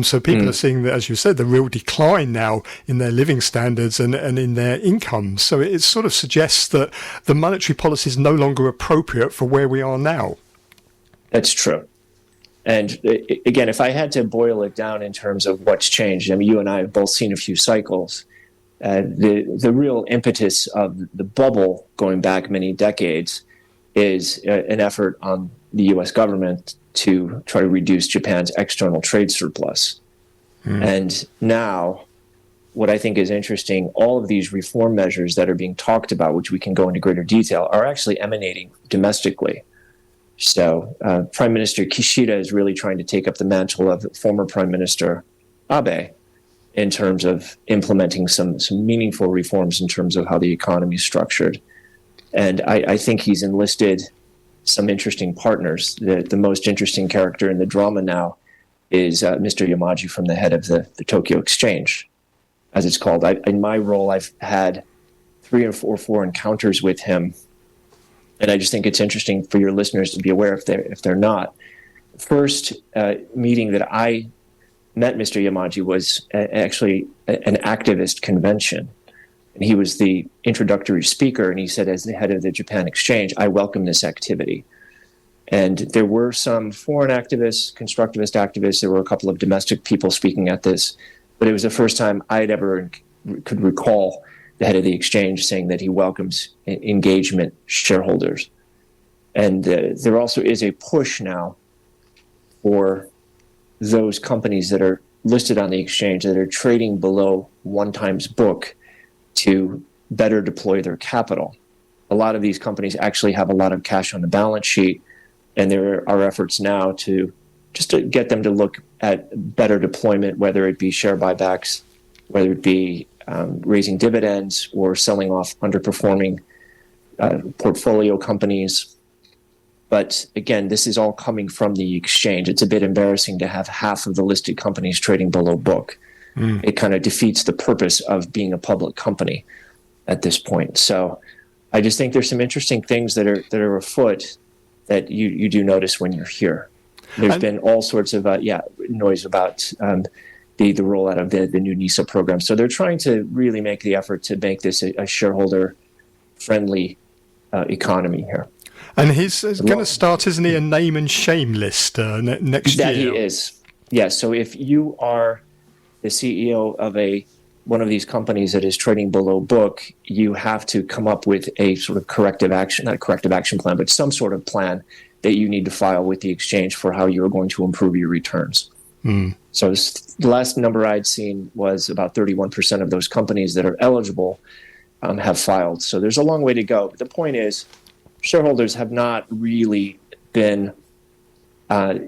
so people are seeing that, as you said, the real decline now in their living standards and in their incomes. So it sort of suggests that the monetary policy is no longer appropriate for where we are now. That's true. And again, if I had to boil it down in terms of what's changed, I mean, you and I have both seen a few cycles. The real impetus of the bubble going back many decades is an effort on the U.S. government to try to reduce Japan's external trade surplus. And now, what I think is interesting, all of these reform measures that are being talked about, which we can go into greater detail, are actually emanating domestically. So Prime Minister Kishida is really trying to take up the mantle of former Prime Minister Abe in terms of implementing some meaningful reforms in terms of how the economy is structured. And I think he's enlisted some interesting partners. The most interesting character in the drama now is Mr. Yamaji from the head of the Tokyo Exchange, as it's called. In my role, I've had 3 or 4 encounters with him. And I just think it's interesting for your listeners to be aware if they're not. First meeting that I met Mr. Yamaji was actually an activist convention. And he was the introductory speaker, and he said, as the head of the Japan Exchange, I welcome this activity. And there were some foreign activists, constructivist activists. There were a couple of domestic people speaking at this. But it was the first time I'd ever could recall the head of the exchange saying that he welcomes engagement shareholders. And there also is a push now for those companies that are listed on the exchange that are trading below 1x book to better deploy their capital. A lot of these companies actually have a lot of cash on the balance sheet, and there are efforts now to get them to look at better deployment, whether it be share buybacks, whether it be raising dividends or selling off underperforming portfolio companies. But again, this is all coming from the exchange. It's a bit embarrassing to have half of the listed companies trading below book. It kind of defeats the purpose of being a public company at this point. So I just think there's some interesting things that are afoot that you do notice when you're here. There's been all sorts of noise about the rollout of the new NISA program. So they're trying to really make the effort to make this a shareholder-friendly economy here. And he's going to start, isn't he, a name and shame list next year? That he is. Yeah, so if you are the CEO of one of these companies that is trading below book, you have to come up with a sort of not a corrective action plan, but some sort of plan that you need to file with the exchange for how you're going to improve your returns. So the last number I'd seen was about 31% of those companies that are eligible have filed. So there's a long way to go. But the point is, shareholders have not really been that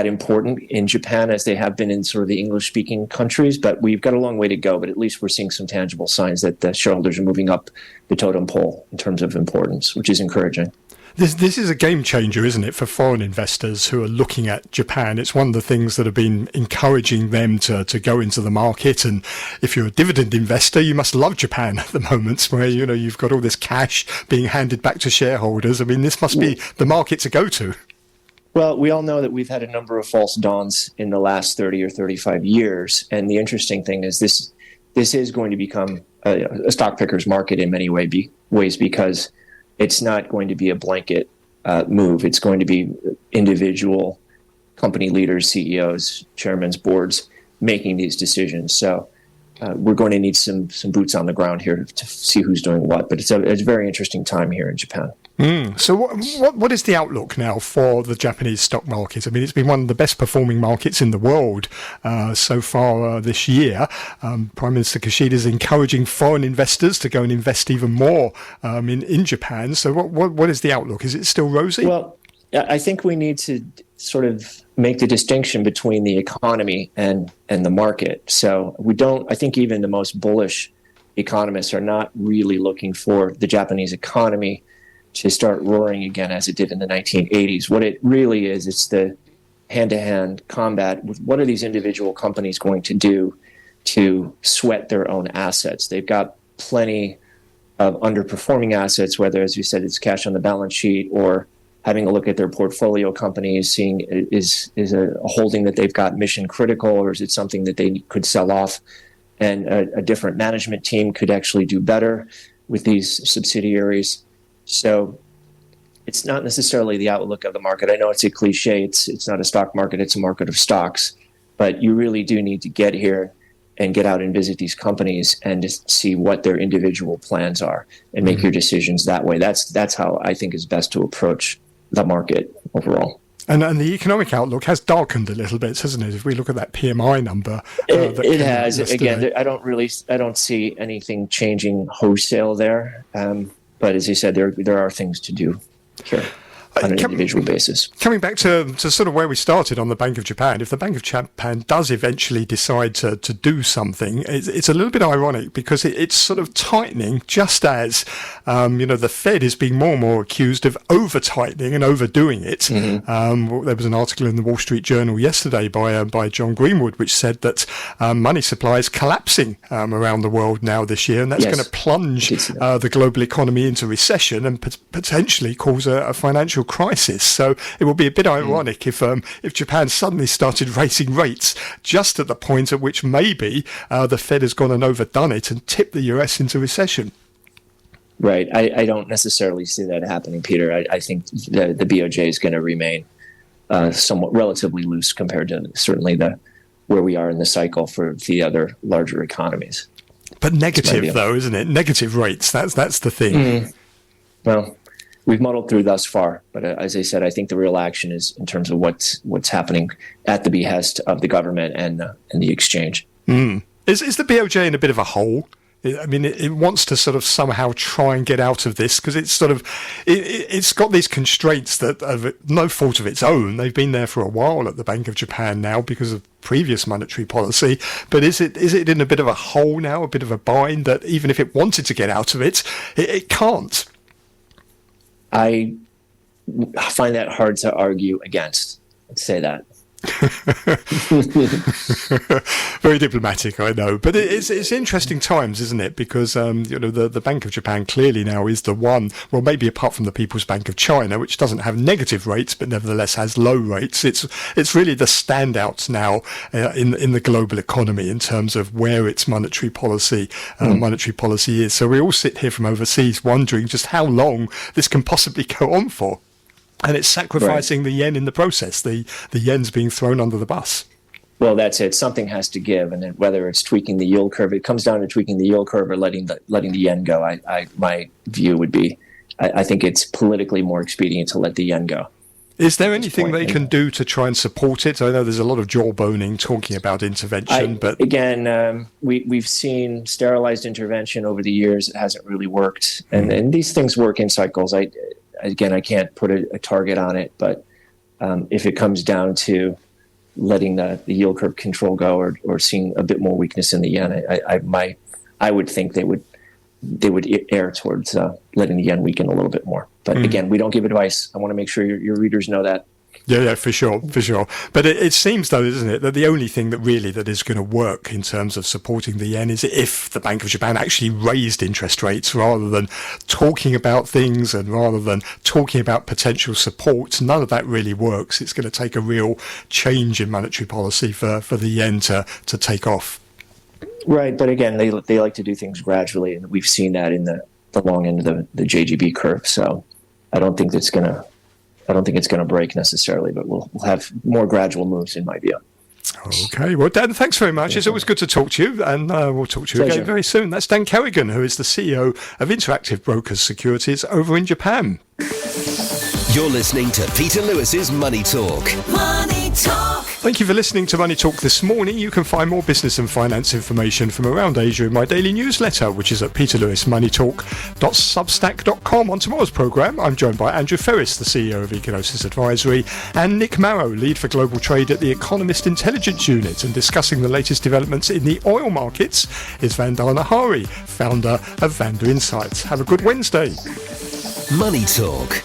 important in Japan as they have been in sort of the English-speaking countries. But we've got a long way to go. But at least we're seeing some tangible signs that the shareholders are moving up the totem pole in terms of importance, which is encouraging. This is a game changer, isn't it, for foreign investors who are looking at Japan? It's one of the things that have been encouraging them to go into the market. And if you're a dividend investor, you must love Japan at the moment, where you've got all this cash being handed back to shareholders. I mean, this must be the market to go to. Well, we all know that we've had a number of false dawns in the last 30 or 35 years. And the interesting thing is this is going to become a stock picker's market in many ways because it's not going to be a blanket move. It's going to be individual company leaders, CEOs, chairmen, boards making these decisions. So we're going to need some boots on the ground here to see who's doing what. But it's a very interesting time here in Japan. So what is the outlook now for the Japanese stock market? I mean, it's been one of the best performing markets in the world so far this year. Prime Minister Kishida is encouraging foreign investors to go and invest even more in Japan. So what is the outlook? Is it still rosy? Well, I think we need to sort of make the distinction between the economy and the market. So I think even the most bullish economists are not really looking for the Japanese economy to start roaring again as it did in the 1980s. What it really is, it's the hand-to-hand combat with what are these individual companies going to do to sweat their own assets. They've got plenty of underperforming assets, whether, as you said, it's cash on the balance sheet or having a look at their portfolio companies, seeing is a holding that they've got mission critical, or is it something that they could sell off and a different management team could actually do better with these subsidiaries. So it's not necessarily the outlook of the market. I know it's a cliche. It's not a stock market. It's a market of stocks. But you really do need to get here and get out and visit these companies and just see what their individual plans are and make your decisions that way. That's how I think is best to approach the market overall. And the economic outlook has darkened a little bit, hasn't it? If we look at that PMI number, it has. Again, I don't see anything changing wholesale there. But as you said, there are things to do here on an individual basis. Coming back to sort of where we started on the Bank of Japan, if the Bank of Japan does eventually decide to do something, it's a little bit ironic because it's sort of tightening just as, the Fed is being more and more accused of over-tightening and overdoing it. Mm-hmm. There was an article in the Wall Street Journal yesterday by John Greenwood which said that money supply is collapsing around the world now this year, and that's going to plunge the global economy into recession and potentially cause a financial crisis. So it will be a bit ironic if Japan suddenly started raising rates just at the point at which maybe the Fed has gone and overdone it and tipped the US into recession. Right. I don't necessarily see that happening, Peter. I think the BOJ is going to remain somewhat relatively loose compared to certainly where we are in the cycle for the other larger economies. But negative though, isn't it? Negative rates. That's the thing. Well, we've muddled through thus far, but as I said, I think the real action is in terms of what's happening at the behest of the government and the exchange. Is the BOJ in a bit of a hole? I mean, it wants to sort of somehow try and get out of this because it's sort of it's got these constraints that of no fault of its own. They've been there for a while at the Bank of Japan now because of previous monetary policy. But is it in a bit of a hole now, a bit of a bind that even if it wanted to get out of it, it can't? I find that hard to argue against. Let's say that. Very diplomatic, I know, but it's interesting times, isn't it? Because the Bank of Japan clearly now is the one. Well, maybe apart from the People's Bank of China, which doesn't have negative rates, but nevertheless has low rates. It's really the standouts now in the global economy in terms of where its monetary policy is. So we all sit here from overseas wondering just how long this can possibly go on for. And it's sacrificing the yen in the process. The yen's being thrown under the bus. Well, that's it. Something has to give, and whether it's tweaking the yield curve, it comes down to tweaking the yield curve or letting the yen go. My view would be, I think it's politically more expedient to let the yen go. Is there anything they can do to try and support it? I know there's a lot of jawboning talking about intervention, but again, we've seen sterilized intervention over the years. It hasn't really worked, and these things work in cycles. I can't put a target on it, but if it comes down to letting the yield curve control go or seeing a bit more weakness in the yen, I would think they would err towards letting the yen weaken a little bit more. But again, we don't give advice. I want to make sure your readers know that. Yeah, for sure. But it seems, though, isn't it, that the only thing that is going to work in terms of supporting the yen is if the Bank of Japan actually raised interest rates rather than talking about things and rather than talking about potential support. None of that really works. It's going to take a real change in monetary policy for the yen to take off. Right, but again, they like to do things gradually, and we've seen that in the long end of the JGB curve. So I don't think it's going to break necessarily, but we'll have more gradual moves in my view. Okay. Well, Dan, thanks very much. It's always good to talk to you, and we'll talk to you again very soon. That's Dan Kerrigan, who is the CEO of Interactive Brokers Securities over in Japan. You're listening to Peter Lewis's Money Talk. Money Talk. Thank you for listening to Money Talk this morning. You can find more business and finance information from around Asia in my daily newsletter, which is at peterlewismoneytalk.substack.com. On tomorrow's programme, I'm joined by Andrew Ferris, the CEO of Econosis Advisory, and Nick Marrow, lead for global trade at the Economist Intelligence Unit. And discussing the latest developments in the oil markets is Vandana Hari, founder of Vanda Insights. Have a good Wednesday. Money Talk